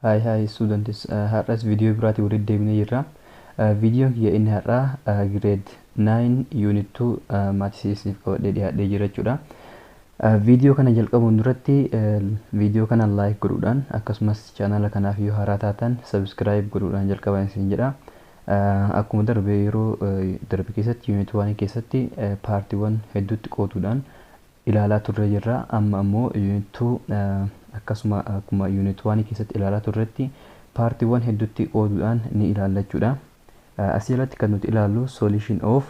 Hi students, har'as viidiyoo biraatii walitti deebinee jirra. Viidiyoon kiyya inni har'aa grade 9 unit 2 mathematicsif qabadhee dhiyaadhee jira jechuudha. Viidiyoo kana jalqabuun duratti viidiyoo kana like godhuudhaan akkasumas chaanala kanaaf yoo haaraa taatan subscribe godhuudhaan jalqabaa isin jedha. Akkuma darbe yeroo darbe keessatti unit 1 keessatti paartiiwwan hedduutti qooduudhaan ilaalaa turre jirra. Amma ammoo unit 2 akkasuma akkuma unit 1 keessatti ilaalaa turretti paartiiwwan hedduutti qooduudhaan ni ilaalla jechuudha. Asii jalatti kan nuti ilaallu solution of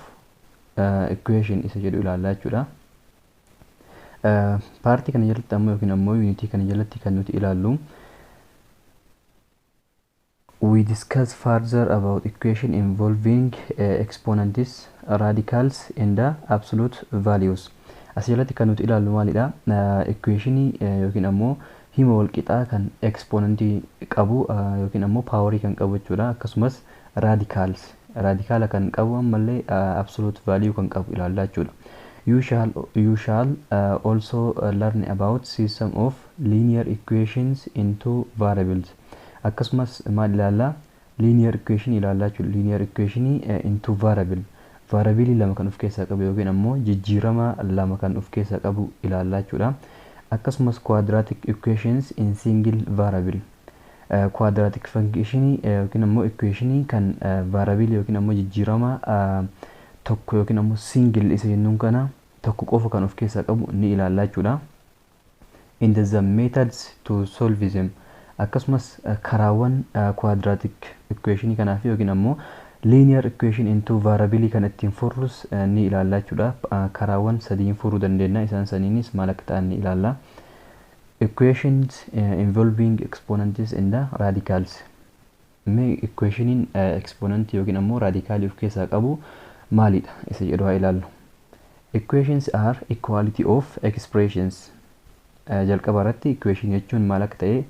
equation isa jedhu ilaallaa jechuudha. Paartii kana jalatti ammoo yookiin ammoo unitii kana jalatti kan nuti ilaallu we discuss further about equation involving exponents, radicals and absolute values. Asii jalatti kan nuti ilaallu maalidha? Equationii yookiin ammoo hima walqixaa kan exponentii qabu yookiin ammoo paawarii kan qabu jechuudha. Akkasumas radicala kan qabu ammallee absolute value kan qabu ilaallaa jechuudha. You shall also learn about system of linear equations into variables. Akkasumas maal ilaallaa? Linear equation ilaallaa jechuudha. Linear equationii into variable. Variable lama kan of keessaa qabu yookiin ammoo jijjiirama lama kan of keessaa qabu ilaallaa jechuudha. Akkasumas quadratic equations in single variable. Quadratic function yookiin ammoo equationii kan variable yookiin ammoo jijjiirama tokko yookiin ammoo single isa jennuun kana tokko qofa kan of keessaa qabu ni ilaallaa jechuudha. In the methods to solve them. Akkasumas karaawwan quadratic equationii kanaaf yookiin ammoo linear equation into variable kan ittiin furrus ni ilaallaa jechuudha. Karaawwan sadiin furuu dandeenya. Isaan saniinis maal akka ta'an ni ilaalla. Equations involving exponents and radicals. Mee equationiin exponent yookiin ammoo radicalii of keessaa qabu maalidha isa jedhu haa ilaallu. Equations are equality of expressions. Jalqaba irratti equation jechuun maal akka ta'e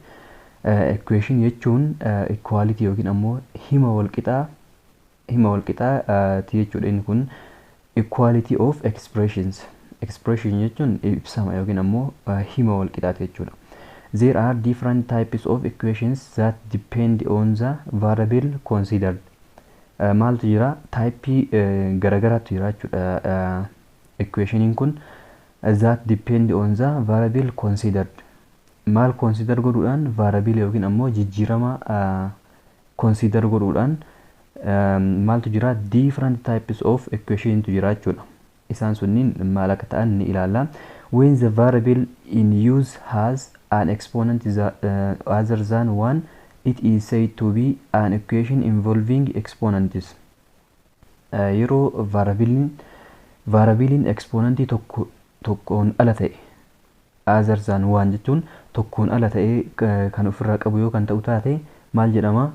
equation jechuun equality yookiin ammoo hima walqixaa jechuudha. Inni kun equality of expressions. Expression jechuun ibsama yookiin ammoo hima walqixaati jechuudha. There are different types of equations that depend on the variable considered. Maaltu jira? Typii garagaraatu jira jechuudha. Equationiin kun that depend on the variable considered. Maal consider godhuudhaan? Variable yookiin ammoo jijjiirama consider godhuudhaan maaltu jira? Different types of equationtu jira jechuudha. Isaan sunniin maal akka ta'an ni ilaalla. When the variable in use has an exponent other than one, it is said to be an equation involving exponents. Yeroo variabiliin exponentii tokkoon ala ta'e other than one jechuun tokkoon ala ta'e kan ofirraa qabu yoo kan ta'u taate maal jedhama?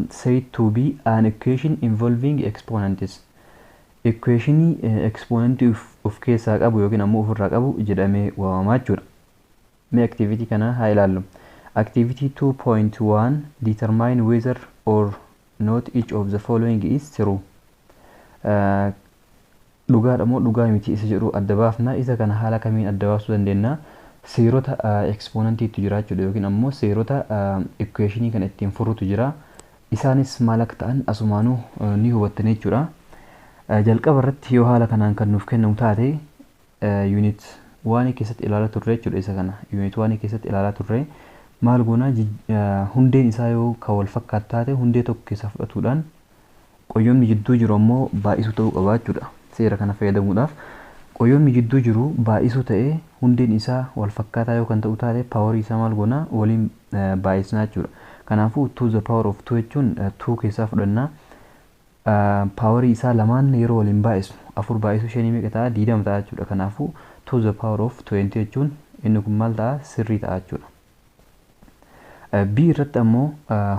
Said to be an equation involving exponents. Equationii exponentii of keessaa qabu yookiin ammoo ofirraa qabu jedhamee waamamaa jechuudha. Mee activity kana haa ilaallu. Activity 2.1 determine whether or not each of the following is true. Dhugaadha moo dhugaa miti isa jedhu adda baafna. Isa kana haala kamiin adda baasuu dandeenya? Seerota exponentiitu jira jechuudha yookiin ammoo seerota equationii kana ittiin furuutu jira. Isaanis maal akka ta'an asumaanuu ni hubattanii jechuudha. Jalqaba irratti yoo haala kanaan kan nuuf kennamu taate unit 1 keessatti ilaalaa turre jechuudha. Isa kana unit 1 keessatti ilaalaa turre maal goona? Hundeen isaa yoo kan wal fakkaatu taate hundee tokko keessaa fudhatuudhaan qoyyomni jidduu jiru ammoo baay'isuu ta'uu qaba jechuudha. Seera kana fayyadamuudhaaf qoyyomni jidduu jiru baay'isuu ta'ee hundeen isaa wal fakkaataa yoo kan ta'u taate paawarii isaa maal goona? Waliin baay'isnaa jechuudha. Kanaafuu 2 the power of 2 jechuun 2 keessaa fudhannaa. Paawarii isaa lamaan yeroo waliin baay'isnu 4 baay'isuu 5 meeqa ta'a? 20 ta'a jechuudha. Kanaafuu 2 the power of 20 jechuun inni kun maal ta'a? Sirrii ta'a jechuudha. B irratti ammoo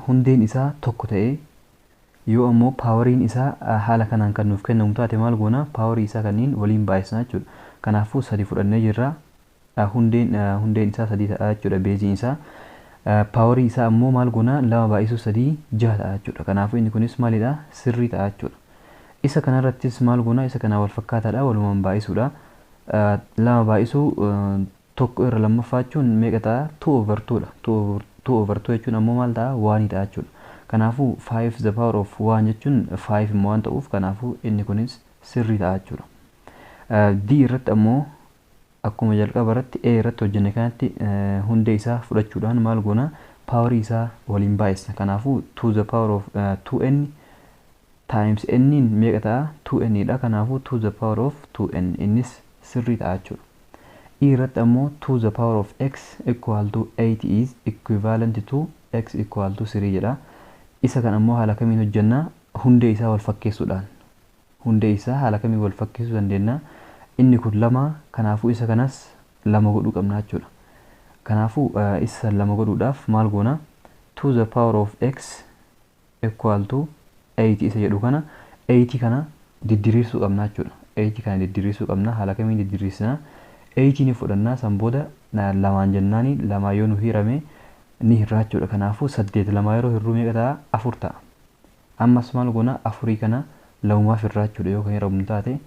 hundeen isaa tokko ta'ee yoo ammoo paawariin isaa haala kanaan kan nuuf kennamu taate maal goona? Paawarii isaa kanniin waliin baay'isnaa jechuudha. Kanaafuu 3 fudhannee jirra. Hundeen isaa 3 ta'a jechuudha. Beeziin isaa paawarii isaa ammoo maal goona? 2 baay'isuu 3 6 ta'a jechuudha. Kanaafuu inni kunis maalidha? Sirrii ta'a jechuudha. Isa kanarrattis maal goona? Isa kana wal fakkaataadha. Walumaan baay'isuudha. 2 baay'isuu tokko irra lammaffaa jechuun meeqa ta'a? 2/2 dha. 2 over 2 jechuun ammoo maal ta'a 1 ta'a jechuudha. Kanaafuu 5 the power of 1 jechuun 5 immoo waan ta'uuf kanaafuu inni kunis sirrii ta'a jechuudha. D irratti ammoo akkuma jalqaba irratti A irratti hojjenne kanatti hundee isaa fudhachuudhaan maal goona power isaa waliin baay'isna. Kanaafuu 2 the power of 2n times n meeqa ta'a 2n dha. Kanaafuu 2 the power of 2n innis sirrii ta'a jechuudha. E irratti ammoo 2 the power of x equal to 8 is equivalent to x equal to 3 jedha. Isa kan ammoo haala kamiin hojjenna hundee isaa wal fakkeessuudhaan. Hundee isaa haala kamiin wal fakkeessuu dandeenya. Inni kun 2 kanaafuu isa kanas 2 godhuu qabna jechuudha. Kanaafuu isa 2 godhuudhaaf maal goona 2 the power of x equal to 8 isa jedhu kana 8 kana diddiriirsuu qabna jechuudha. 8 kana diddiriirsuu qabna. Haala kamiin diddiriirsina 8 ni fudhannaa san booda 2 jennaani 2 yoo nu hirame ni hirraa jechuudha. Kanaafuu 8 2 yeroo hirruu meeqa ta'a 4 ta'a. Ammas maal goona 4 kana lamumaaf hirraa jechuudha yoo kan hiramu taate.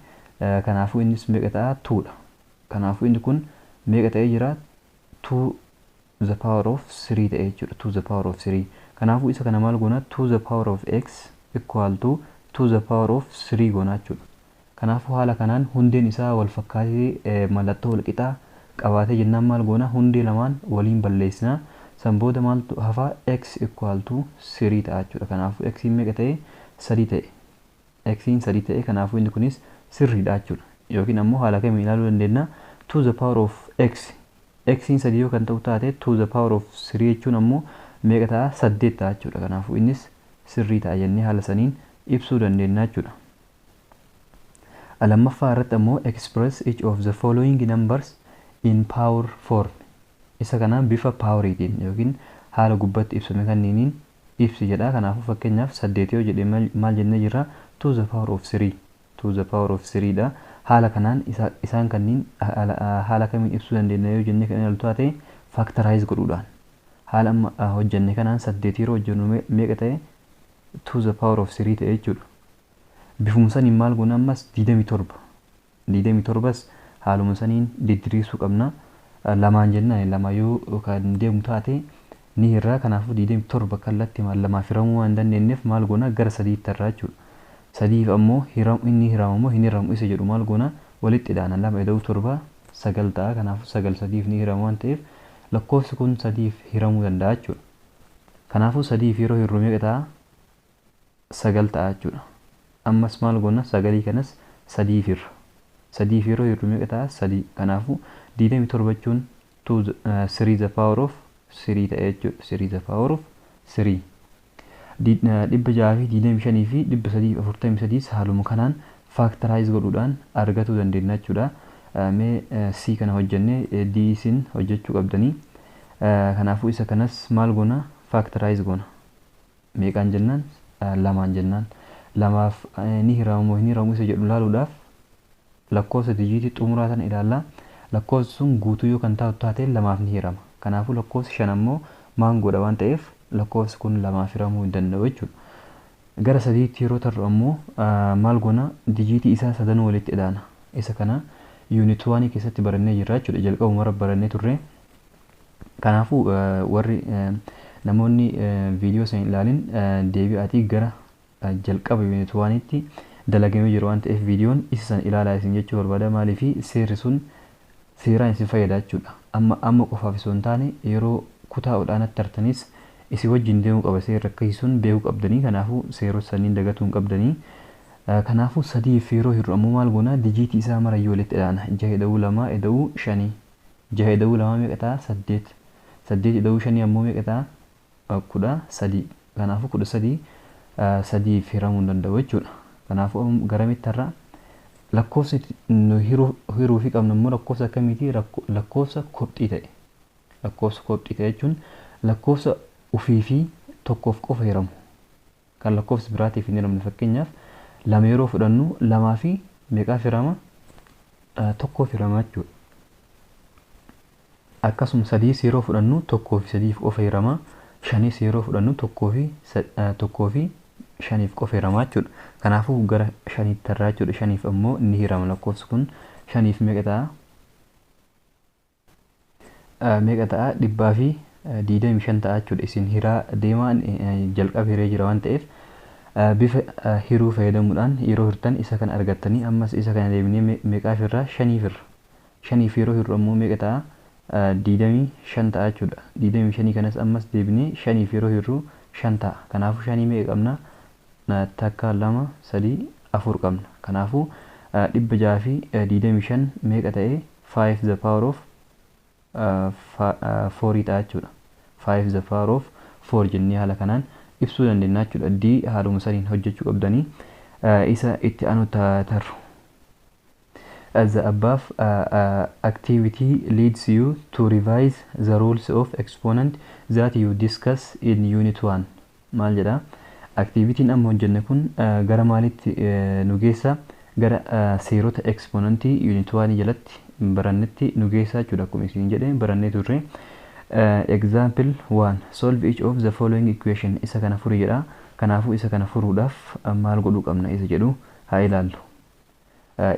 Kanaafuu innis meeqa ta'a 2 dha. Kanaafuu inni kun meeqa ta'ee jira 2 the power of 3 ta'ee jechuudha. 2 the power of 3. Kanaafuu isa kana maal goona 2 the power of x equal to 2 the power of 3 goona jechuudha. Kanaafuu haala kanaan hundeen isaa wal fakkaatee mallattoo wal qixaa qabaatee jennaan maal goona hundee lamaan waliin balleessina. San booda maaltu hafa x equal to 3 ta'a jechuudha. Kanaafuu x meeqa ta'e 3 ta'e. X 3 ta'e kanaafuu inni kunis sirriidha jechuudha. Yookiin ammoo haala kamiin ilaaluu dandeenya 2 the power of x x 3 yoo kan ta'u taate 2 the power of 3 jechuun ammoo meeqa ta'a 8 ta'a jechuudha. Kanaafuu innis sirrii ta'a jennee haala saniin ibsuu dandeenya jechuudha. Lammaffaa irratti ammoo express each of the following numbers in power form. Isa kana bifa poweriitiin yookiin haala gubbatti ibsame kanniiniin ibsi jedha. Kanaafuu fakkeenyaaf 8 yoo jedhee maal jennee jirra 2 the power of 3 2 the power of 3 dha. Haala kanaan isaan kanniin haala kamiin ibsuu dandeenya yoo jennee kan ilaaltu taate factorize godhuudhaan. Haala amma hojjenne kanaan 8 yeroo hojjennu meeqa ta'e 2 the power of 3 ta'e jechuudha. Bifuma saniin maal goona ammas 27s haaluma saniin diddiriirsuu qabna. Lamaan jennaan lama yoo kan deemu taate ni hirraa. Kanaafuu 27 kallattii maal lamaaf hiramuu waan dandeenyeef maal goona gara 3 irraa jechuudha. 3 ammoo inni hiramu ammoo hin hiramu isa jedhu maal goona walitti hidhaana 2 ida'uu 7 9 ta'a. Kanaafuu 9 3 ni hiramu waan ta'eef lakkoofsi kun 3 hiramuu danda'a jechuudha. Kanaafuu 3 yeroo hirru meeqa ta'a 9 ta'a jechuudha. Ammas maal goona 9 kanas 3 hirra. 3 yeroo hirru meeqa ta'a 3. Kanaafuu 27 jechuun 3 the power of 3 ta'e jechuudha. 3 the power of 3. 625 fi 343 haaluma kanaan factorize godhuudhaan argachuu dandeenya jechuudha. Mee C kana hojjennee D isin hojjechuu qabdanii. Kanaafuu isa kanas maal goona factorize goona. Meeqaan jennaan 2 jennaan. 2 ni hiramu hin hiramu isa jedhu ilaaluudhaaf lakkoofsa dijiitii xumuraa sana ilaalla. Lakkoofsi sun guutuu yoo kan taate 2 ni hirama. Kanaafuu lakkoofsi 5 ammoo maangoodha waan ta'eef lakkoofsi kun 2 hiramuu hin danda'u jechuudha. Gara 3tti yeroo tarru ammoo maal goona dijiitii isaa 3 walitti hidhaana. Isa kana unit 1 keessatti barannee jirra jechuudha. Jalqabuma irra barannee turre. Kanaafuu warri namoonni viidiyoo sana ilaalin deebi'aatii gara jalqaba unit 1tti dalagamee jiru waan ta'eef viidiyoon isa sana ilaalaa isin jechuu barbaada. Maaliif seerri sun seeraan isin fayyada jechuudha. Amma qofaaf osoo hin taane yeroo kutaa olaanaatti tartanis isin wajjin deemuu qaba. Seerri akkasii sun beekuu qabdanii. Kanaafuu seerota saniin dagatuu hin qabdanii. Kanaafuu 3 yeroo hirru ammoo maal goona dijiitii isaa marayyuu walitti hidhaana. 6 ida'uu 2 ida'uu 5. 6 ida'uu 2 meeqa ta'a 8. 8 ida'uu 5 ammoo meeqa ta'a 13. Kanaafuu 13 3 hiramuu hin danda'u jechuudha. Kanaafuu garamitti har'a lakkoofsi hiruu fi qabnu immoo lakkoofsa akkamiiti lakkoofsa kopxii ta'e. Lakkoofsa kopxii ta'e jechuun lakkoofsa ufii fi tokkoof qofa hiramu. Kan lakkoofsi biraatiif hin hiramne fakkeenyaaf 2 yeroo fudhannu 2 fi meeqaaf hirama tokkoof hirama jechuudha. Akkasuma 3 yeroo fudhannu 1 fi 3 qofa hirama. 5 yeroo fudhannu 1 fi 5 qofa hirama jechuudha. Kanaafuu gara 5 tarraa jechuudha. 5 ammoo ni hirama lakkoofsi kun 5 meeqa ta'a? Meeqa ta'a 100 fi 25 ta'a jechuudha. Isin hiraa deemaan jalqaba hiree jira waan ta'eef bifa hiruu fayyadamuudhaan yeroo hirtan isa kana argattanii ammas isa kana deebinee meeqaaf irraa 5 irra 5 yeroo hirru ammoo meeqa ta'a 25 ta'a jechuudha. 25 kanas ammas deebinee 5 yeroo hirru 5 ta'a. Kanaafuu 5 meeqa qabna? Takka 2 3 4 qabna. Kanaafuu 625 meeqa ta'e 5 the power of 4 ta'a jechuudha. 5 the power of 4 jennee haala kanaan ibsuu dandeenya jechuudha. D haaluma saniin hojjechuu qabdanii isa itti aanu tarru. As the above activity leads you to revise the rules of exponent that you discuss in unit 1. Maal jedha? Activitiin amma hojjenne kun gara maalitti nu geessa? Gara seerota exponentii unit 1 jalatti barannetti nu geessa jechuudha. Akkuma isin jedhe barannee turre. Example 1. Solve each of the following equation. Isa kana furi jedha. Kanaafuu isa kana furuudhaaf maal godhuu qabna isa jedhu haa ilaallu.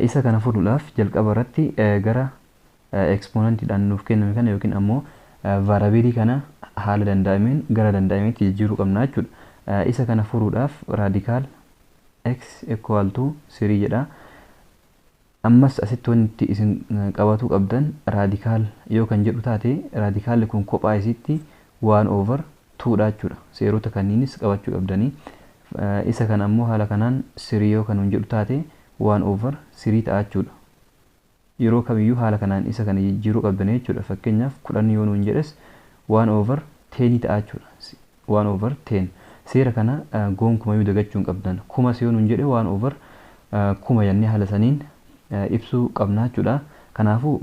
Isa kana furuudhaaf jalqaba irratti gara exponentiidhaan nuuf kenname kana yookiin ammoo variabilii kana haala danda'ameen gara danda'ameetti jijjiiruu qabna jechuudha. Isa kana furuudhaaf radical x equal to 3 jedha. Ammas asitti wanti isin qabatuu qabdan radical yoo kan jedhu taate radicalli kun kophaa isitti 1 over 2 dha jechuudha. Seerota kanniinis qabachuu qabdanii. Isa kana ammoo haala kanaan 3 yoo kan jedhu taate 1 over 3 ta'a jechuudha. Yeroo kamiyyuu haala kanaan isa kana jijjiiruu qabdanii jechuudha. Fakkeenyaaf 10 yoo nuun jedhes 1 over 10 ta'a jechuudha. 1 over 10. Seera kana gonkumayyuu dagachuu hin qabdan. Kumas yoo nuun jedhe 1 over kuma jennee haala saniin ibsuu qabna jechuudha. Kanaafuu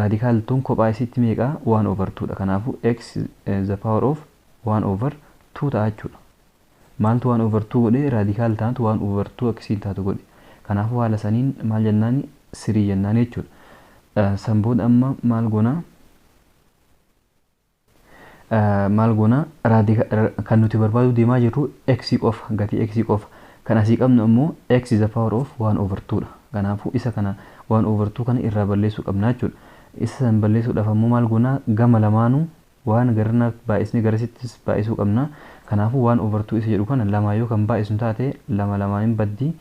radical tun kophaa isitti meeqa 1 over 2 dha. Kanaafuu x the power of 1 over 2 ta'a jechuudha. Maaltu 1 over 2 godhe radical taatu 1 over 2 akkasiin taatu godhe. Kanaafuu haala saniin maal jennaan 3 jennaan jechuudha. Sanbooda amma maal goona? Maal goona? Kan nuti barbaadu deemaa jirru x qofa gatii x qofa. Kan asii qabnu ammoo x the power of 1 over 2 dha. Kanaafuu isa kana 1 over 2 kana irraa balleessuu qabna jechuudha. Isa san balleessuudhaaf ammoo maal goona? Gama lamaanuu waan garana baay'isni garasittis baay'isuu qabna. Kanaafuu 1 over 2 isa jedhu kana lama yoo kan baay'isu taate lama lamaaniin baddii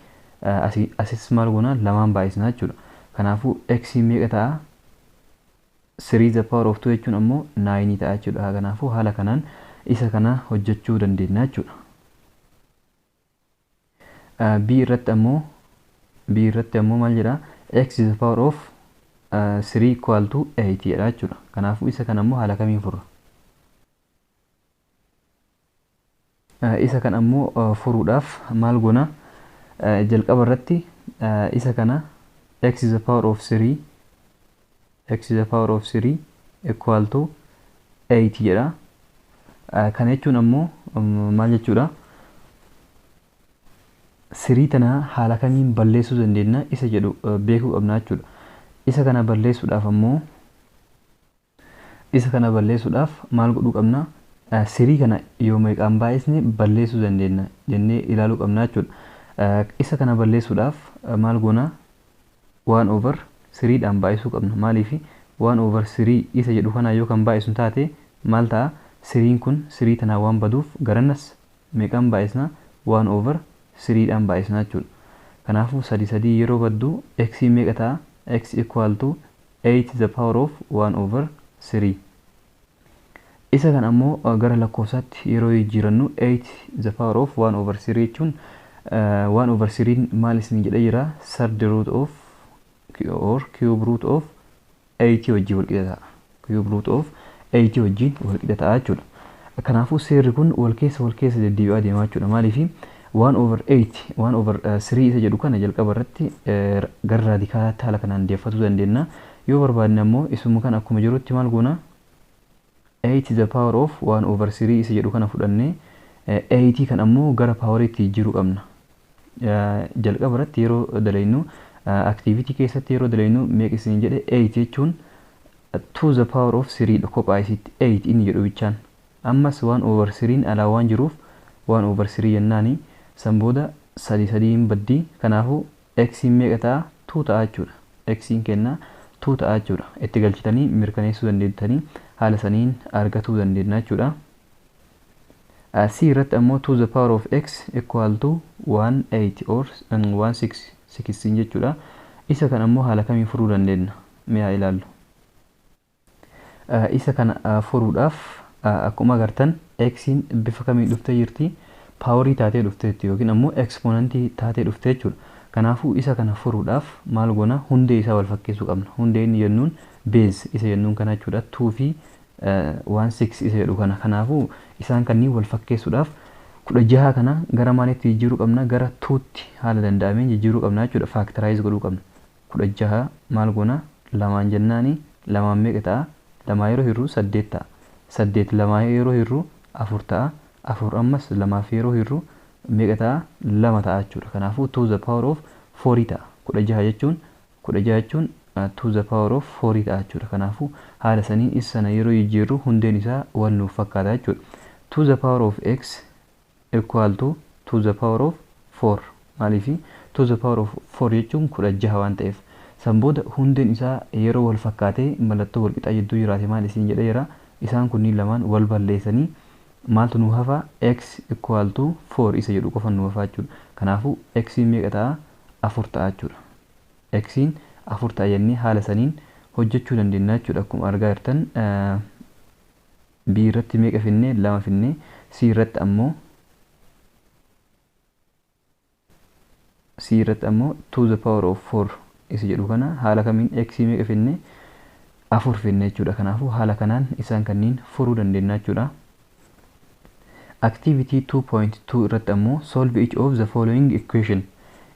asis maal goona? Lamaan baay'isna jechuudha. Kanaafuu x meeqa ta'a? 3 the power of 2 jechuun ammoo 9 ta'a jechuudha. Kanaafuu haala kanaan isa kana hojjechuu dandeenya jechuudha. B irratti ammoo maal jedha? X the power of 3 equal to 8 jedha jechuudha. Kanaafuu isa kana ammoo haala kamiin furra? Isa kana ammoo furuudhaaf maal goona? Jalqaba irratti isa kana x the power of 3 equal to 8 jedha. Kana jechuun ammoo maal jechuudha? 3 tana haala kamiin balleessuu dandeenya isa jedhu beekuu qabna jechuudha. Isa kana balleessuudhaaf maal godhuu qabna? 3 kana yoo meeqaan baay'isne balleessuu dandeenya jennee ilaaluu qabna jechuudha. Isa kana balleessuudhaaf maal goona? 1 over 3 dhaan baay'isuu qabna. Maaliif 1 over 3 isa jedhu kana yoo kan baay'isu taate maal ta'a? 3 kun 3 tanaa waan baduuf garanas meeqaan baay'isna? 1 over 3 dhaan baay'isna jechuudha. Kanaafuu 3 yeroo baddu x meeqa ta'a? X equal to 8 the power of 1 over 3. Isa kan ammoo gara lakkoofsaatti yeroo jijjiirannu 8 the power of 1 over 3 jechuun 1 over 3 maal isin jedhee jira? Third root of or cube root of 80 wajjin wal qixa ta'a. Cube root of 80 wajjin wal qixa ta'a jechuudha. Kanaafuu seerri kun wal keessa deddeebi'aa deemaa jechuudha. Maaliif 1 over 8 1 over 3 isa jedhu kana jalqaba irratti gara raadikaalaatti haala kanaan deeffatuu dandeenya. Yoo barbaadne ammoo isuma kan akkuma jirutti maal goona? 8 the power of 1 over 3 isa jedhu kana fudhannee 80 kan ammoo gara paawariitti jijjiiruu qabna. Jalqaba irratti yeroo dalaynu activity keessatti yeroo dalaynu meeqa isin jedhe 8 jechuun 2 the power of 3 dha kophaa isitti 8 inni jedhu bichaan. Ammas 1 over 3 alaa waan jiruuf 1 over 3 jennaani san booda 3 baddii. Kanaafuu x meeqa ta'a? 2 ta'a jechuudha. X kenna 2 ta'a jechuudha. Itti galchitanii mirkaneessuu dandeettanii haala saniin argatuu dandeenya jechuudha. C irratti ammoo 2 the power of x equal to 180 or 116 jechuudha. Isa kan ammoo haala kamiin furuu dandeenya? Mee haa ilaallu. Isa kana furuudhaaf akkuma agartan x'n bifa kamiin dhuftee jirti? Paaworii taatee dhufteetti yookiin ammoo ekspoonantii taatee dhuftee jechuudha. Kanaafuu isa kana furuudhaaf maal goona? Hundee isaa wal fakkeessuu qabna. Hundee inni jennuun beez isa jennuun kana jechuudha. 2 fi 16 isa jedhu kana. Kanaafuu isaan kanneen wal fakkeessuudhaaf 16 kana gara maalitti jijjiiruu qabna? Gara 2tti haala danda'ameen jijjiiruu qabna jechuudha. Faaktaraayiz godhuu qabna. 16 maal goona? Lamaan jennaani lamaan meeqa ta'a? Lamaa yeroo hir'u 8 ta'a. 8 lamaa yeroo hir'u 4 ta'a. 4 ammas lamaaf yeroo hir'u meeqa ta'a? 2 ta'a jechuudha. Kanaafuu 2 the power of 4 ta'a. 16 jechuun 2 the power of 4 ta'a jechuudha. Kanaafuu haala saniin isa sana yeroo jijjiirru hundeen isaa wal nuuf fakkaata jechuudha. 2 the power of x equal to 2 the power of 4 maaliifi 2 the power of 4 jechuun 16 waan ta'eef san booda hundeen isaa yeroo wal fakkaatee mallattoo wal qixaa jidduu jiraate maal isiin jedheera. Isaan kunniin lamaan wal balleessanii maaltu nu hafa? X equal to 4 isa jedhu qofa nu hafa jechuudha. Kanaafuu x meeqa ta'a? 4 ta'a jechuudha. X 4 ta'a jennee haala saniin hojjechuu dandeenya jechuudha. Akkuma argaa jirtan B irratti meeqa finne? 2 finne. C irratti ammoo 2 the power of 4 isa jedhu kana haala kamiin x meeqa finne? 4 finne jechuudha. Kanaafuu haala kanaan isaan kanneen furuu dandeenya jechuudha. Activity 2.2 irratti ammoo solve each of the following equation.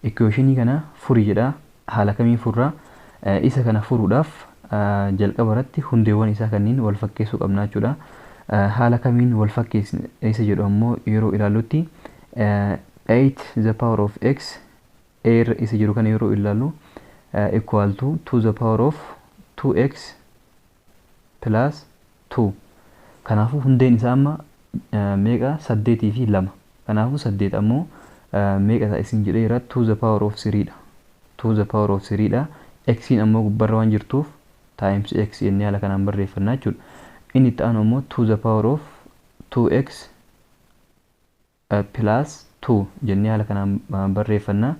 Equationii kana furi jedha. Haala kamiin furra? Isa kana furuudhaaf jalqaba irratti hundeewwan isaa kanneen wal fakkeessuu qabna jechuudha. Haala kamiin wal fakkeessina isa jedhu ammoo yeroo ilaallutti 8 the power of x isa jedhu kana yeroo ilaallu equal to 2 the power of 2x plus 2. Kanaafuu hundeen isaa amma meeqa? 8 fi 2. Kanaafuu 8 ammoo meeqa ta'a isin jedheera? 2 the power of 3 dha. 2 the power of 3 dha. X'n ammoo gubbarra waan jirtuuf times x jennee haala kanaan barreeffannaa jechuudha. Inni itti aanu ammoo 2 the power of 2x plus 2 jennee haala kanaan barreeffannaa.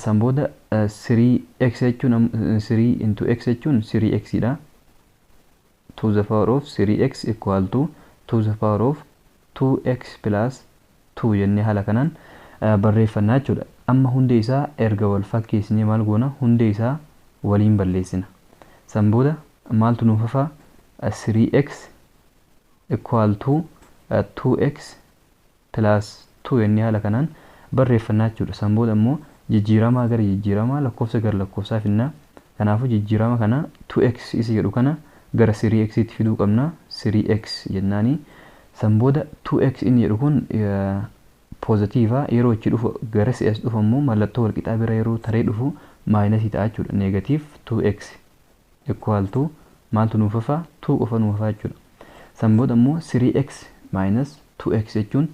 San booda 3x jechuun 3 into x jechuun 3x dha. 2 the power of 3x equal to 2 the power of 2x plus 2 jennee haala kanaan barreeffannaa jechuudha. Amma hundee isaa erga wal fakkeessinee maal goona? Hundee isaa waliin balleessina. San booda maaltu nuuf hafa? 3x equal to 2x plus 2 jennee haala kanaan barreeffannaa jechuudha. San booda ammoo jijjiiramaa gara jijjiiramaa lakkoofsa gara lakkoofsaa finna. Kanaafuu jijjiirama kana 2x isa jedhu kana gara 3x itti fiduu qabna. 3x jennaani. San booda 2x inni jedhu kun pozitiiva yeroo ichi dhufu gara CS dhufu ammoo mallattoo wal qixaa bira yeroo taree dhufu maayinasii ta'a jechuudha. Negatiif 2x equal to maaltu nuuf hafa? 2 qofa nuuf hafa jechuudha. San booda ammoo 3x minus 2x jechuun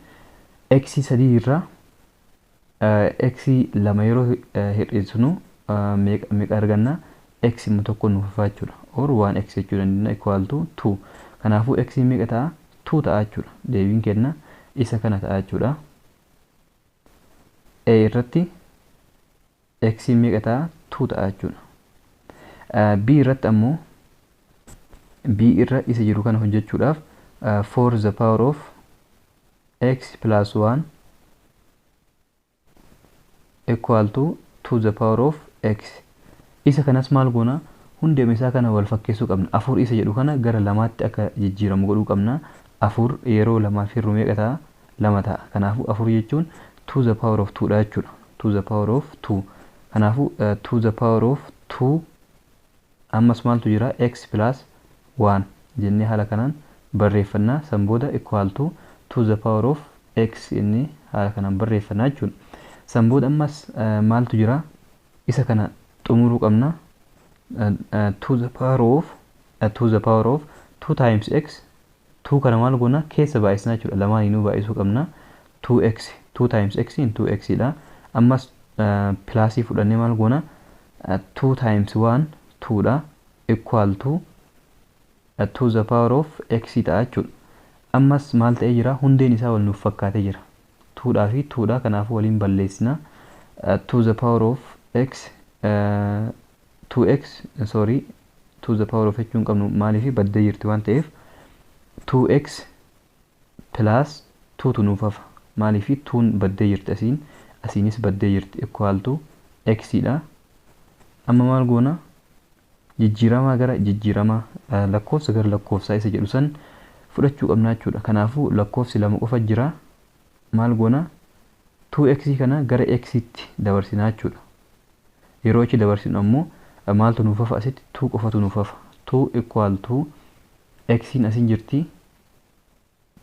x 3 irraa x 2 yeroo hir'isnu meeqa arganna? X immoo tokko nuuf hafa jechuudha. Or 1x jechuu dandeenya equal to 2. Kanaafuu x meeqa ta'a? 2 ta'a jechuudha. Deebiin kenna isa kana ta'a jechuudha. A irratti x meeqa ta'a? 2 ta'a jechuudha. B irratti ammoo B irra isa jiru kana hojjechuudhaaf 4 the power of x plus 1 equal to 2 the power of x. Isa kanas maal goona? Hundeema isaa kana wal fakkeessuu qabna. 4 isa jedhu kana gara lamaatti akka jijjiiramu godhuu qabna. 4 yeroo lamaaf hir'u meeqa ta'a? 2 ta'a. Kanaafuu 4 jechuun 2 the power of 2 dha jechuudha. 2 the power of 2. Kanaafuu 2 the power of 2 ammas maaltu jira? X plus 1 jennee haala kanaan barreeffannaa. San booda equal to 2 the power of x jennee haala kanaan barreeffannaa jechuudha. San booda ammas maaltu jira? Isa kana xumuruu qabna. 2 the power of 2 times x 2 kana maal goona? Keessa baay'isnaa jechuudha. Lamaaniinuu baay'isuu qabna. 2x 2 times x in 2x dha. Ammas pilaasii fudhannee maal goona? 2 times 1 2 dha. equal to the power of x ta'a jechuudha. Ammas maal ta'ee jira? Hundeen isaa wal nuuf fakkaatee jira. 2dhaa fi 2dha kanaaf waliin balleessina. To the power of x 2x sorry to the power of jechuun qabnu maaliif baddee jirti waan ta'eef 2x plus 2 tu nuuf hafa. Maaliif 2n baddee jirti asiinis baddee jirti equal to x dha. Amma maal goona? Jijjiiramaa gara jijjiiramaa lakkoofsa gara lakkoofsaa isa jedhu san fudhachuu qabna jechuudha. Kanaafuu lakkoofsi lama qofa jira. Maal goona? 2x kana gara x tti dabarsinaa jechuudha. Yeroo ichi dabarsinu ammoo maaltu nuuf hafa asitti 2 qofatu nuuf hafa. 2 equal to x asiin jirti.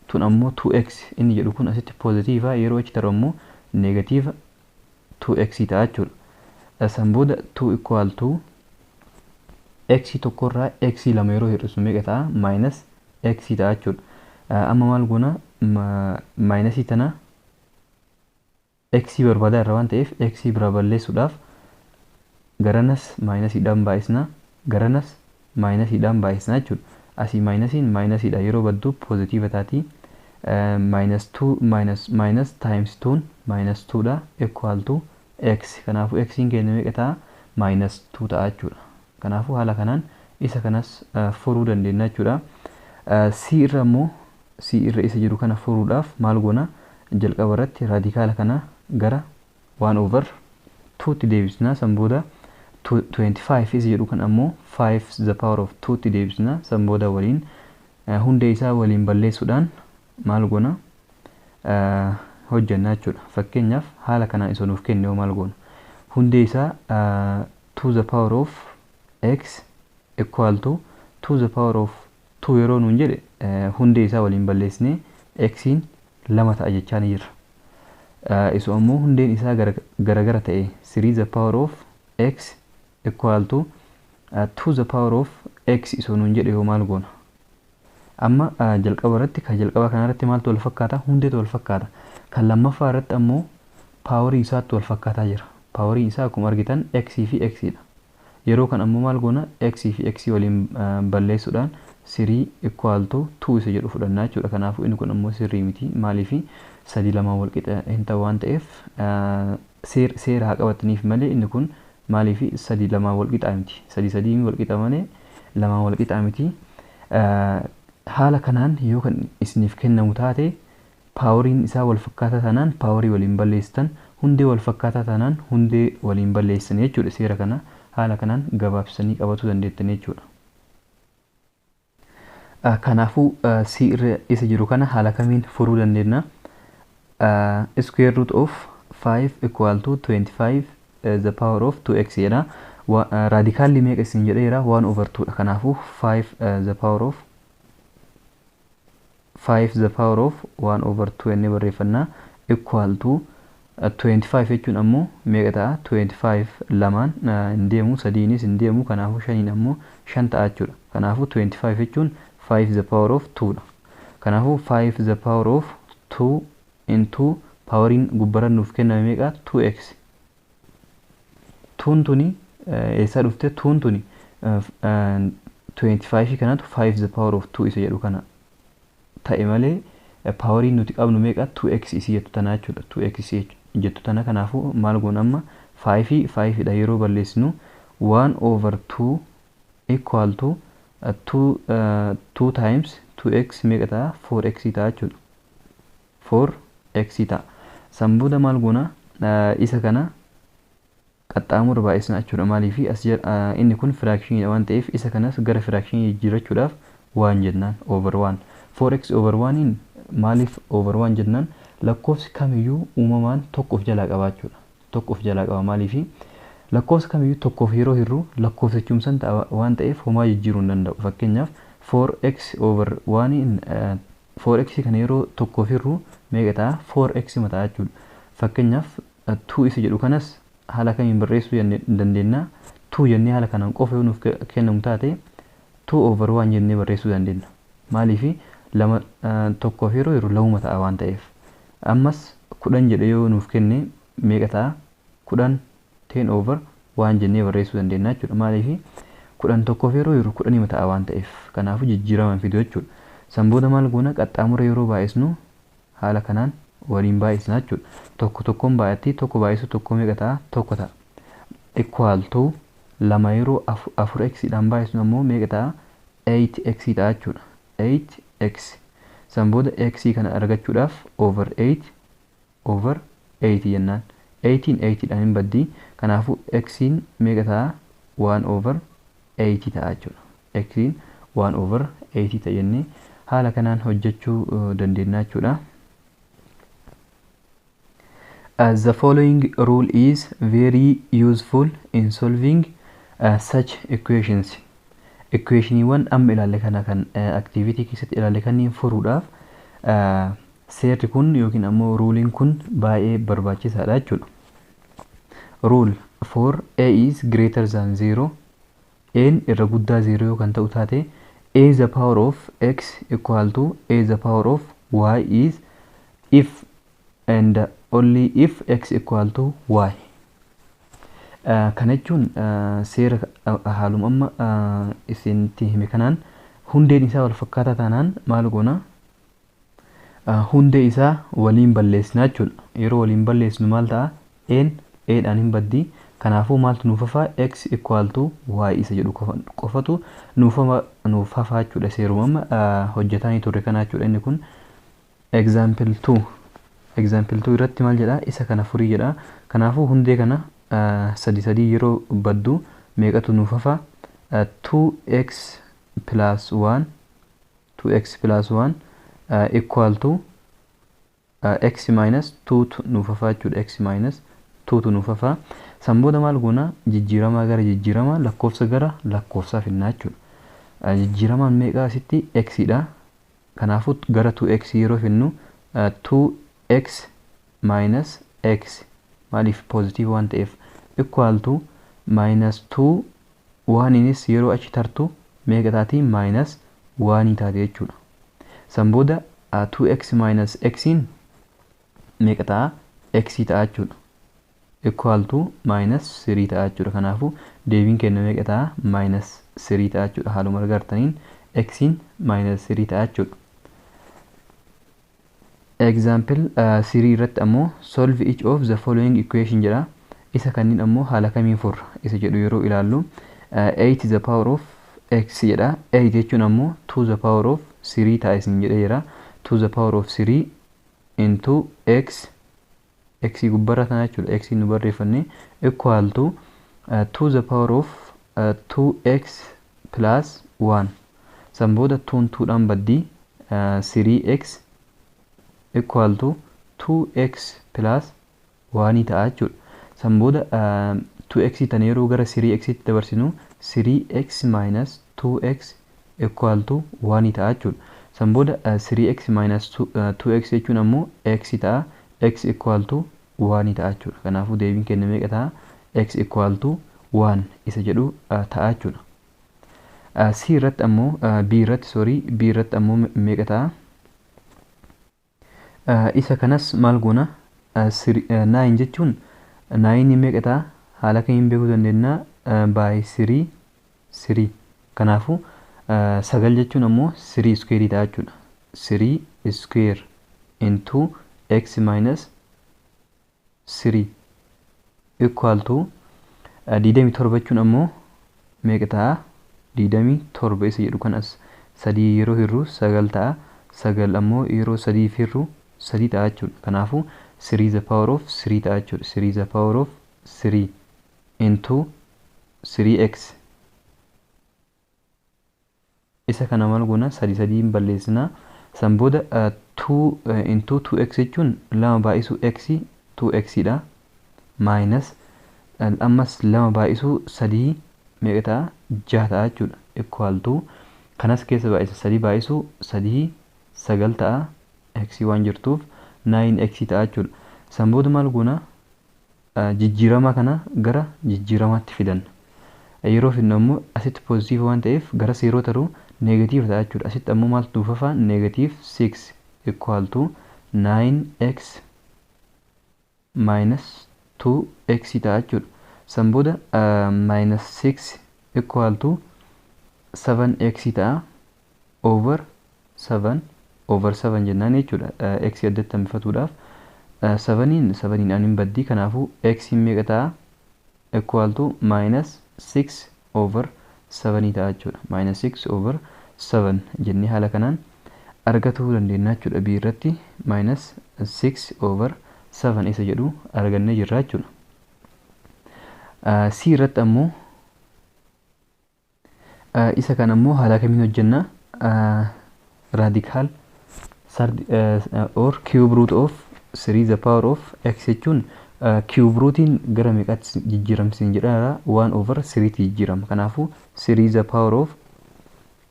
Tun ammoo 2x inni jedhu kun asitti positiiva, yeroo ichi darbu ammoo negatiiva 2x ta'a jechuudha. San booda 2 equal to x tokkorraa x lama yeroo hir'isu meeqa ta'a? Minus x ta'a jechuudha. Amma maal goona? Minus tana x barbaadaa irra waan ta'eef x bira balleessuudhaaf garanas minusdhaan baay'isna, garanas minusdhaan baay'isna jechuudha. Asii minusiin minusdha yeroo baddu positiiva taati. -2 minus times 2 -2 dha equal to x. Kanaafuu x'n keenya meeqa ta'a? -2 ta'a jechuudha. Kanaafuu haala kanaan isa kanas furuu dandeenya jechuudha. C irra ammoo C irra isa jiru kana furuudhaaf maal goona? Jalqaba irratti raadikaala kana gara 1/2 tti deebisna. San booda 25 isa jedhu kan ammoo 5 the power of 2 tti deebisna. San booda waliin hundee isaa waliin balleessuudhaan maal goona? Hojjenna jechuudha. Fakkeenyaaf haala kanaan isa nuuf kenne maal goona? Hundee isaa 2 the power of x equal to 2 the power of 2 yeroo nuun jedhe hundee isaa waliin balleessine x'n 2 ta'a jechaa ni jira. Isu ammoo hundeen isaa garagara ta'e 3 the power of x equal to 2 the power of x isu nuun jedhe yoo maal goona? Amma jalqaba irratti kan jalqaba kana irratti maaltu wal fakkaata? Hundeetu wal fakkaata. Kan lammaffaa irratti ammoo paaworii isaatu wal fakkaataa jira. Paaworii isaa akkuma argitan x fi x dha. Yeroo kan ammoo maal goona? X fi x waliin balleessuudhaan 3 equal to 2 isa jedhu fudhannaa jechuudha. Kanaafuu inni kun ammoo sirrii miti. Maaliif 3 lamaan wal qixa hin ta'u waan ta'eef seera haa qabataniif malee inni kun maaliif 3 lamaan wal qixa miti. 3 wal qixa malee lamaan wal qixa miti. Haala kanaan yoo kan isiniif kennamu taate paaworiin isaa wal fakkaataa taanaan paaworii waliin balleessitan, hundee wal fakkaataa taanaan hundee waliin balleessan jechuudha. Seera kana haala kanaan gabaabsanii qabatuu dandeettan jechuudha. Kanaafuu C irra isa jiru kana haala kamiin furuu dandeenya? Square root of 5 equal to 25 the power of 2x jedha. Raadikaalli meeqa isin jedheera? 1/2 dha. Kanaafuu 5 the power of 1/2 inni barreeffannaa equal to 25 jechuun ammoo meeqa ta'a? 25 lamaan hin deemu, sadiinis hin deemu, kanaafuu shaniin ammoo 5 ta'a jechuudha. Kanaafuu 25 jechuun 5 the power of 2 dha. Kanaafuu 5 the power of 2 into paaworiin gubbaran nuuf kenname meeqa? 2x. Tuun tuni eessaa dhufte? Tuun tuni 25 kanatu 5 the power of 2 isa jedhu kana ta'e malee paaworiin nuti qabnu meeqa? 2x isii jettu tana jechuudha. 2x isii jettu tana. Kanaafuu maal goona amma 5 dha yeroo balleessinu 1/2 equal to 2 times 2x meeqa ta'a? 4x ta'a jechuudha. 4x ta'a. San booda maal goona? Isa kana qaxxaamura baay'isna jechuudha. Maaliif inni kun firaakshinii waan ta'eef isa kanas gara firaakshinii jijjiirachuudhaaf waan jennaan over 1. 4x over 1 maaliif over 1 jennaan? Lakkoofsi kamiyyuu uumamaan tokko of jalaa qaba jechuudha. Tokko of jalaa qaba. Maaliif lakkoofsa kamiyyuu tokkoof yeroo hirru lakkoofsichumsan ta'a waan ta'eef homaa jijjiiruu hin danda'u. Fakkeenyaaf 4x over 1 4x kana yeroo tokkoof hirru meeqa ta'a? 4x ta'a jechuudha. Fakkeenyaaf 2 isa jedhu kanas haala kamiin barreessuu dandeenya? 2 jennee haala kanaan qofa yoo nuuf kennamu taate 2 over 1 jennee barreessuu dandeenya. Maaliif lama tokkoof yeroo hirru lama ta'a waan ta'eef. Ammas 10 jedhee yoo nuuf kenne meeqa ta'a? 10 over 1 jennee barreessuu dandeenya jechuudha. Maaliif kudhan tokkoof yeroo jiru kudhanima ta'a waan ta'eef kanaafuu jijjiiraman fidu jechuudha. San booda maal goona qaxxaamura yeroo baay'isnu haala kanaan waliin baay'isna jechuudha. Tokko tokkoon baay'atti tokko baay'isu tokko meeqa ta'a tokko ta'a. Equal to lama yeroo afur x dhaan baay'isnu ammoo meeqa ta'a 8x ta'a jechuudha. 8x san booda x kana argachuudhaaf over 8 over 8 jennaan. 8 dhaan hin baddii kanaafuu x meeqa ta'a 1 over 80 ta'a jechuudha. X 1 over 80 ta'a jennee haala kanaan hojjechuu dandeenya jechuudha. The following rule is very useful in solving such equations. Equationiiwwan amma ilaalle kana kan activity keessatti ilaalle kanneen furuudhaaf seerri kun yookiin ammoo ruuliin kun baay'ee barbaachisaadha jechuudha. Rule for a is greater than 0 n irra guddaa 0 yoo kan ta'u taate a the power of x equal to a the power of y is if and only if x equal to y. Kana jechuun seera haaluma amma isinitti hime kanaan hundeen isaa wal fakkaataa taanaan maal goona hundee isaa waliin balleessina jechuudha. Yeroo waliin balleessinu maal ta'a n dhaan hin baddii kanaafuu maaltu nuuf hafa x equal to y isa jedhu qofatu nuuf hafa jechuudha. Seeruma amma hojjetanii turre kana jechuudha. Inni kun example 2 irratti maal jedha isa kana furii jedha. Kanaafuu hundee kana sadii yeroo baddu meeqatu nuuf hafa 2x plus 1 equal to x minus 2 nuuf hafa jechuudha. X minus 2 nuuf hafa. San booda maal goona jijjiiramaa gara jijjiiramaa lakkoofsa gara lakkoofsaa finnaa jechuudha. Jijjiiramaan meeqa asitti x dha. Kanaafuu gara 2x yeroo finnu 2x minus x maaliif positive waan ta'eef equal to minus 2 1 yeroo achi tartu meeqa taati minus 1 taati jechuudha. San booda 2x minus x meeqa ta'a x ta'a jechuudha. Equal to minus 3 ta'a jechuudha. Kanaafuu deebiin kenna meeqa ta'a minus 3 ta'a jechuudha. Haaluma argartaniin x minus 3 ta'a jechuudha. Example 3 irratti ammoo solve each of the following equation jedha. Isa kanniin ammoo haala kamiin furra isa jedhu yeroo ilaallu 8 to the power of x jedha. 8 jechuun ammoo to the power of 3 ta'a isin jedhee jira. To the power of 3 into x gubbarra kana jechuudha. X nu barreeffanne equal to the power of 2x plus 1 san booda 2 dhaan baddii 3x equal to 2x plus 1 ta'a jechuudha. San booda 2x tan yeroo gara 3x tti dabarsinu 3x minus 2x equal to 1 ta'a jechuudha. San booda 3x minus 2x jechuun ammoo x ta'a. X equal to 1 ta'a jechuudha. Kanaafuu deebiin kenna meeqa ta'a x equal to 1 isa jedhu ta'a jechuudha. C irratti ammoo B irratti ammoo meeqa ta'a isa kanas maal goona 9 jechuun 9 meeqa ta'a haala kamiin beekuu dandeenya by 3 kanaafuu 9 jechuun ammoo 3 square ta'a jechuudha. 3 square into x minus 3 equal to 27 jechuun ammoo meeqa ta'a 27 isa jedhu kanas 3 yeroo hirru 9 ta'a. 9 ammoo yeroo 3 hirru 3 ta'a jechuudha. Kanaafuu 3 the power of 3 ta'a jechuudha. 3 the power of 3 into 3x isa kana maal goona 3 balleessina. San booda 2 into 2x jechuun 2 baay'isu x 2x dha minus ammas 2 baay'isu 3 meeqa ta'a 6 ta'a jechuudha. Equal to kanas keessa baay'isa 3 baay'isu 3 9 ta'a. X waan jirtuuf 9x ta'a jechuudha. San booda maal goona jijjiirama kana gara jijjiiramaatti fidanna. Yeroo finna ammoo asitti positive waan ta'eef gara yeroo taru negative ta'a jechuudha. Asitti ammoo maaltu nuuf hafa negative 6 equal to 9x minus 2x ta'a jechuudha. San booda minus 6 equal to 7x ta'a over 7 jennaan jechuudha. X addatti hambifatuudhaaf 7 anin baddii kanaafuu x meeqa ta'a equal to minus 6 over 7 ta'a jechuudha. Minus 6 over 7 jennee haala kanaan argatuu dandeenya jechuudha. B irratti minus 6 over 7 isa jedhu argannee jirra jechuudha. C irratti ammoo isa kan ammoo haala kamiin hojjenna? Radical or cube root of 3 the power of x jechuun cube rootiin gara meeqaatti jijjiiramsiin jedha 1 over 3 tti jijjiirama. Kanaafuu 3 the power of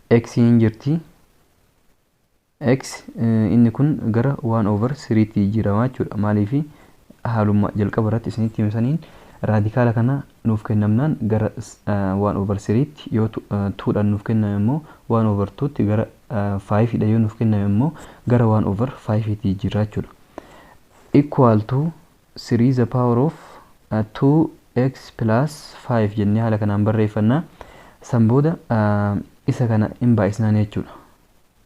x hin jirti. X inni kun gara 1 over 3 tti jijjiirama jechuudha. Maaliif haaluma jalqaba irratti isinitti himsaniin raadikaala kana nuuf kennamnaan gara 1 over 3 tti yoo 2 dhaan nuuf kenname immoo 1 over 2 tti gara 5 dha yoo nuuf kenname immoo gara 1 over 5 tti jijjiirra jechuudha. Equal to 3 the power of 2x plus 5 jennee haala kanaan barreeffannaa. San booda isa kana hin baay'isnaan jechuudha.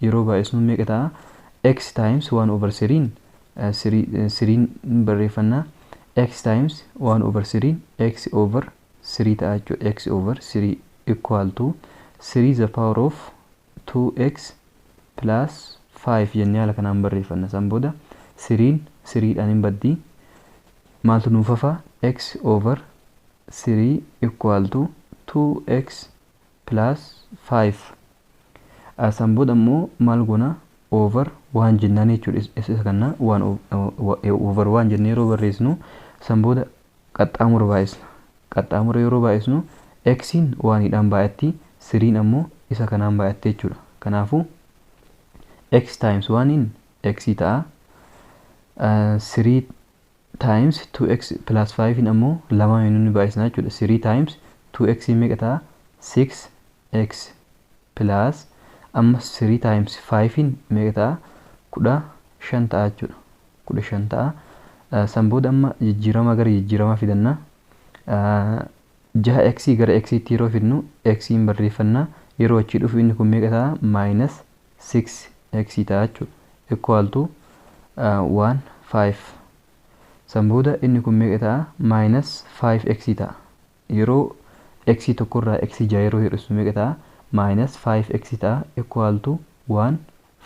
Yeroo baay'isnu meeqa ta'a? X times 1 over 3 3 barreeffannaa. X times 1 over 3 x over 3 ta'a jechuudha. X over 3 equal to 3 the power of 2x plus 5 jennee haala kanaan barreeffanna. San booda 3 dhaan hin baddii maaltu nuuf hafa? X over 3 equal to 2x plus 5. San booda immoo maal goona? Over 1 jennaan jechuudha. Isa kana 1 over 1 jennee yeroo barreessinu san booda qaxxaamura baay'isna. Qaxxaamura yeroo baay'isnu x'n 1 dhaan baay'atti 3 ammoo isa kanaan baay'atte jechuudha. Kanaafuu x times 1 x ta'a. 3 times 2x plus 5 ammoo lamaan inni baay'isna jechuudha. 3 times 2x meeqa ta'a? 6x plus amma 3 times 5 meeqa ta'a? 15 ta'a jechuudha. 15 ta'a. San booda amma jijjiirama gara jijjiiramaa fidanna. 6x gara x tti yeroo fidnu x barreeffanna. Yeroo achi dhufu inni kun meeqa ta'a? Minus 6x ta'a jechuudha. Equal to 1 5. San booda inni kun meeqa ta'a? Minus 5x ta'a. Yeroo x tokkorraa x 6 yeroo hir'isu meeqa ta'a? Minus 5x ta'a. Equal to 1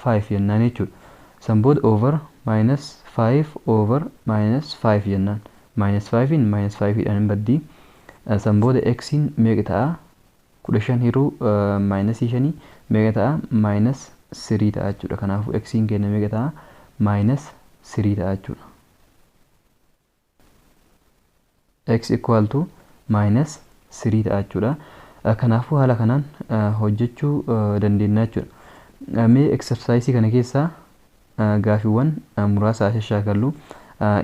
5 jennaan jechuudha. San booda over minus 5 over minus 5 jennaan. Minus 5 minus 5 dhaan hin baddii. San booda x meeqa ta'a? 15 hiruu minus 5 meeqa ta'a? Minus 3 ta'a jechuudha. Kanaafuu x keenya meeqa ta'a? Minus 3 ta'a jechuudha. X equal to minus 3 ta'a jechuudha. Kanaafuu haala kanaan hojjechuu dandeenya jechuudha. Mee exercise kana keessaa gaafiiwwan muraasa shaakallu.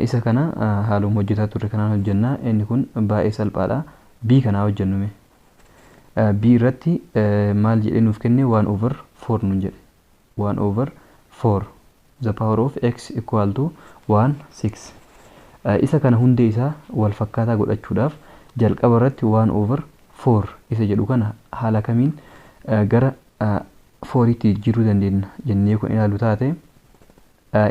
Isa kana haaluma hojjetaa turre kanaan hojjennaa. Inni kun baay'ee salphaadha. B kanaa hojjennume. B irratti maal jedhee nuuf kenne? 1 over 4 nuun jedhe. 1 over 4 the power of x equal to 1 6. Isa kana hundee isaa wal fakkaataa godhachuudhaaf jalqaba irratti 1 over 4 isa jedhu kana haala kamiin gara 4 tti jijjiiruu dandeenya jennee kun ilaalu taate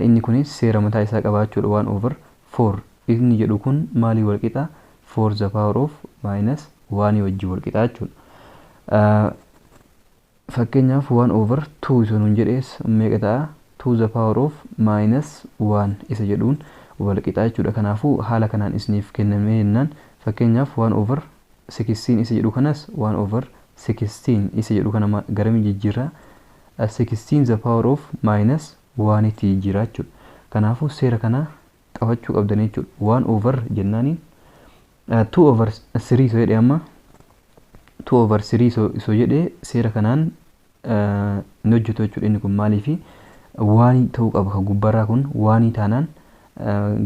inni kunis seera mataa isaa qabaachuudha. 1 over 4 inni jedhu kun maalii wal qixa? 4 the power of minus 1 wajjin wal qixa jechuudha. Fakkeenyaaf 1 over 2 isa nuun jedhees meeqa ta'a? 2 the power of minus 1 isa jedhuun wal qixa jechuudha. Kanaafuu haala kanaan isiniif kenname jennaan. Fakkeenyaaf 1 over 16 isa jedhu kanas 1 over 16 isa jedhu kana garamiin jijjiirra? 16 the power of minus 1 tti jijjiirra jechuudha. Kanaafuu seera kana qabachuu qabdan jechuudha. 1 over jennaaniin 2 over 3 isa jedhe amma 2 over 3 isa jedhe seera kanaan ni hojjetu jechuudha. Inni kun maaliifi waan ta'uu qaba ka gubbarraa kun waan taanaan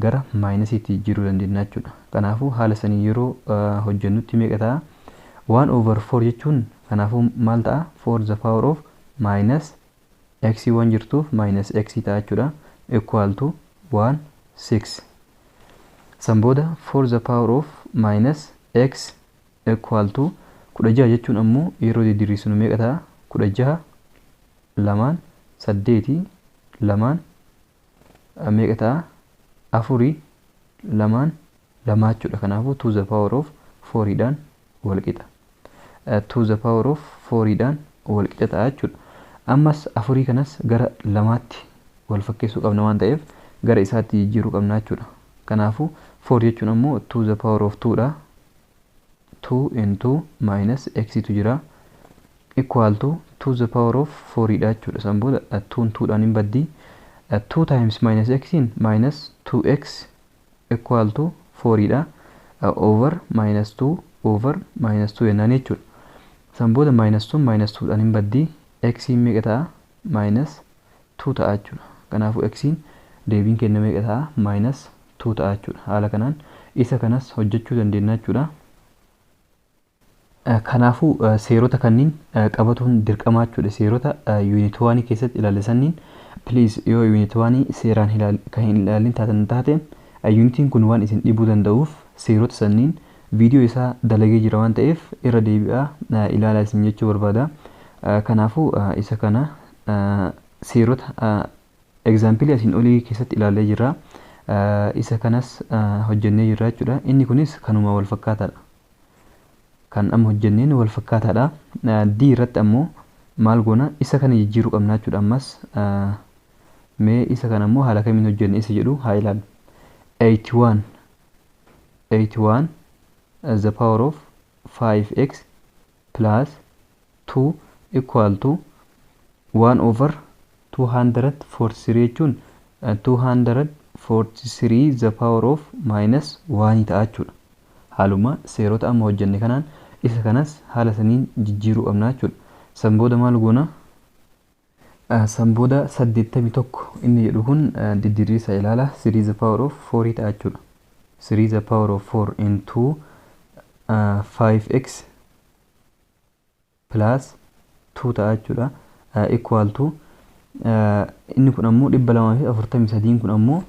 gara minus tti jijjiiruu dandeenya jechuudha. Kanaafuu haala sanii yeroo hojjennutti meeqa ta'a? 1 over 4 jechuun kanaafuu maal ta'a? 4 the power of minus x waan jirtuuf minus x ta'a jechuudha. Equal to 1 6. San booda 4 the power of minus x equal to 16 jechuun ammoo yeroo diriirsinu meeqa ta'a? 16 lamaan 8 lamaan meeqa ta'a? 4 lamaan 2 jechuudha. Kanaafuu to the power of 4 dhaan wal qixa. To the power of 4 dhaan wal qixa ta'a jechuudha. Ammas 4 kanas gara 2tti wal fakkeessuu qabna waan ta'eef gara isaatti jijjiiruu qabna jechuudha. Kanaafuu 4 jechuun ammoo to the power of 2 dha. 2 into minus x tu jira equal to the power of 4 dha jechuudha. San booda 2 dhaan hin baddi. 2 times minus x in minus 2x equal to 4 dha. Over minus 2 over minus 2 jennaan jechuudha. San booda minus 2 dhaan hin baddi. X in meeqa ta'a? Minus 2 ta'a jechuudha. Kanaafuu x in deebiin kenna meeqa ta'a? Minus 2 ta'a jechuudha. Haala kanaan isa kanas hojjechuu dandeenya jechuudha. Kanaafuu seerota kanniin qabatuun dirqamaa jechuudha. Seerota unit 1 keessatti ilaallisaniin please yoo unit 1 seeraan kan hin ilaalin taate unitiin kun waan isin dhibuu danda'uuf seerota sanniin viidiyoo isaa dalagee jira waan ta'eef irra deebi'aa ilaalaa isin jechuu barbaada. Kanaafuu isa kana seerota example asin olii keessatti ilaalee jira. Isa kanas hojjennee jira jechuudha. Inni kunis kanuma wal fakkaataadha. Kan amma hojjenneen wal fakkaataadha. D irratti ammoo maal goona? Isa kana jijjiiruu qabna jechuudha. Ammas mee isa kana ammoo haala kamiin hojjenne isa jedhu haa ilaallu. 81 the power of 5x plus 2 equal to 1 over 243 jechuun 243 the power of minus 1 ta'a jechuudha. Haaluma seerota amma hojjenne kanaan isa kanas haala saniin jijjiiruu qabna jechuudha. San booda maal goona? San booda 81 inni jedhu kun didiriirsa ilaala. 3 the power of 4 ta'a jechuudha. 3 the power of 4 into 5x plus 2 ta'a jechuudha. Equal to inni kun ammoo 243 kun ammoo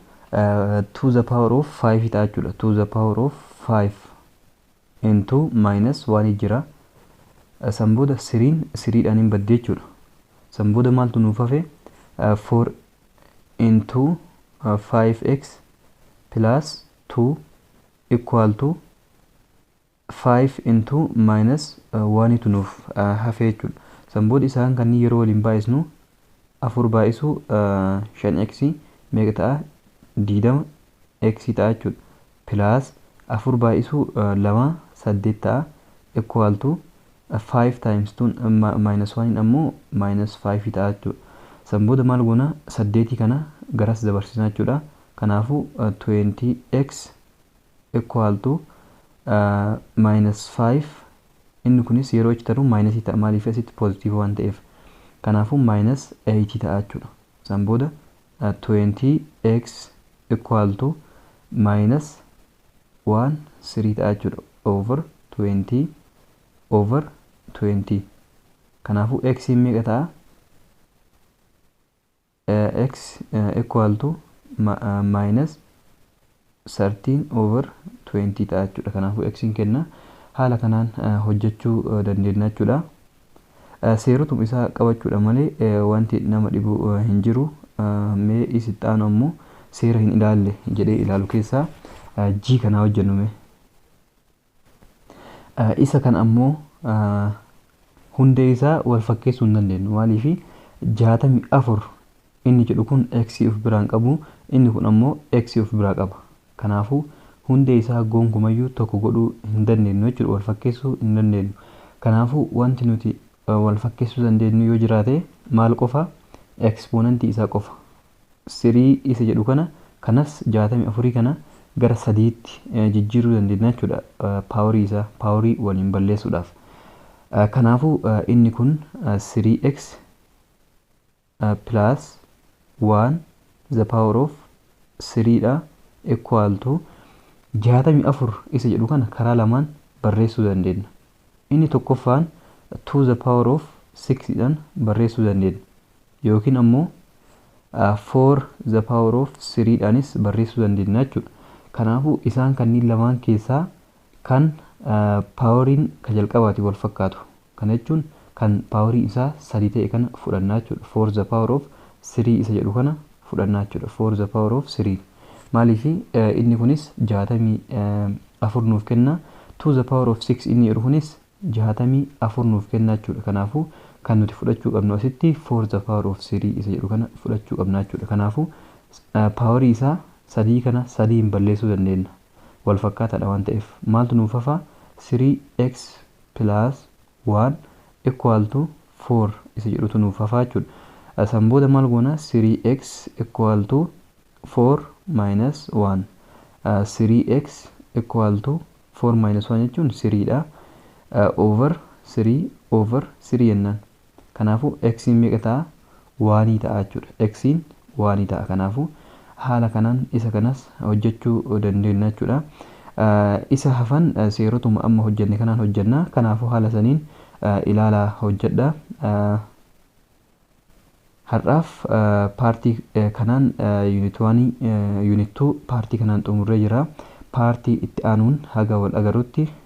to the power of 5 ta'a jechuudha. To the power of 5 into minus 1 jira. San booda 3 dhaan hin badde jechuudha. San booda maaltu nuuf hafe? 4 into 5x plus 2 equal to 5 into minus 1 tu nuuf hafe jechuudha. San booda isaan kanneen yeroo waliin baay'isnu 4 baay'isu 5x meeqa ta'a? 20x ta'a jechuudha. Plus 4 baay'isu 2 8 ta'a equal to 5 times 2 minus 1 ammoo minus 5 ta'a jechuudha. San booda maal goona? 8 kana garas dabarsina jechuudha. Kanaafuu 20x equal to minus 5 inni kunis yeroo itti taru minus ta'a. Maaliif asitti positive waan ta'eef. Kanaafuu minus 8 ta'a jechuudha. San booda 20x equal to minus 1 3 ta'a jechuudha. Over 20 over 20. Kanaafuu x meeqa ta'a? X equal to minus 13 over 20 ta'a jechuudha. Kanaafuu x kenna. Haala kanaan hojjechuu dandeenya jechuudha. Seerotum isaa qabachuudha malee wanti nama dhibu hin jiru. Mee isitti aanu ammoo seera hin ilaalle jedhee ilaalu keessaa G kana hojjennume. Isa kan ammoo hundee isaa wal fakkeessuu hin dandeenyu. Maaliif 64 inni jedhu kun x of biraan qabu, inni kun ammoo x of biraa qaba. Kanaafuu hundee isaa gonkumayyuu tokko godhuu hin dandeenyu jechuudha. Wal fakkeessuu hin dandeenyu. Kanaafuu wanti nuti wal fakkeessuu dandeenyu yoo jiraate maal qofa? Exponentii isaa qofa. 3 isa jedhu kana kanas 64 kana gara 3tti jijjiiruu dandeenya jechuudha. Paaworii isaa paaworii waliin balleessuudhaaf. Kanaafuu inni kun 3x plus 1 the power of 3 dha equal to 64 isa jedhu kana karaa lamaan barreessuu dandeenya. Inni tokkoffaan 2 the power of 6 dhaan barreessuu dandeenya. Yookiin ammoo 4 the power of 3 dhaanis barreessuu dandeenya jechuudha. Kanaafuu isaan kanneen lamaan keessaa kan paawariin ka jalqabaati wal fakkaatu. Kana jechuun kan paawarii isaa 3 ta'e kana fudhannaa jechuudha. 4 the power of 3 isa jedhu kana fudhannaa jechuudha. 4 the power of 3. Maaliif inni kunis 64 nuuf kenna. 2 the power of 6 inni jedhu kunis 64 nuuf kenna jechuudha. Kanaafuu kan nuti fudhachuu qabnu asitti 4 the power of 3 isa jedhu kana fudhachuu qabna jechuudha. Kanaafuu paawarii isaa 3 kana 3 balleessuu dandeenya. Wal fakkaataadha waan ta'eef maaltu nuuf hafa 3x plus 1 equal to 4 isa jedhutu nuuf hafa jechuudha. San booda maal goona 3x equal to 4 minus 1 3x equal to 4 minus 1 jechuun 3 dha over 3 jennaan. Kanaafuu x meeqa ta'a 1 ta'a jechuudha. X 1 ta'a. Kanaafuu haala kanaan isa kanas hojjechuu dandeenya jechuudha. Isa hafan seerotuma amma hojjenne kanaan hojjenna. Kanaafuu haala saniin ilaalaa hojjedha. Har'aaf paartii kanaan unit 1 unit 2 paartii kanaan xumurree jira. Paartii itti aanuun haga wal agarutti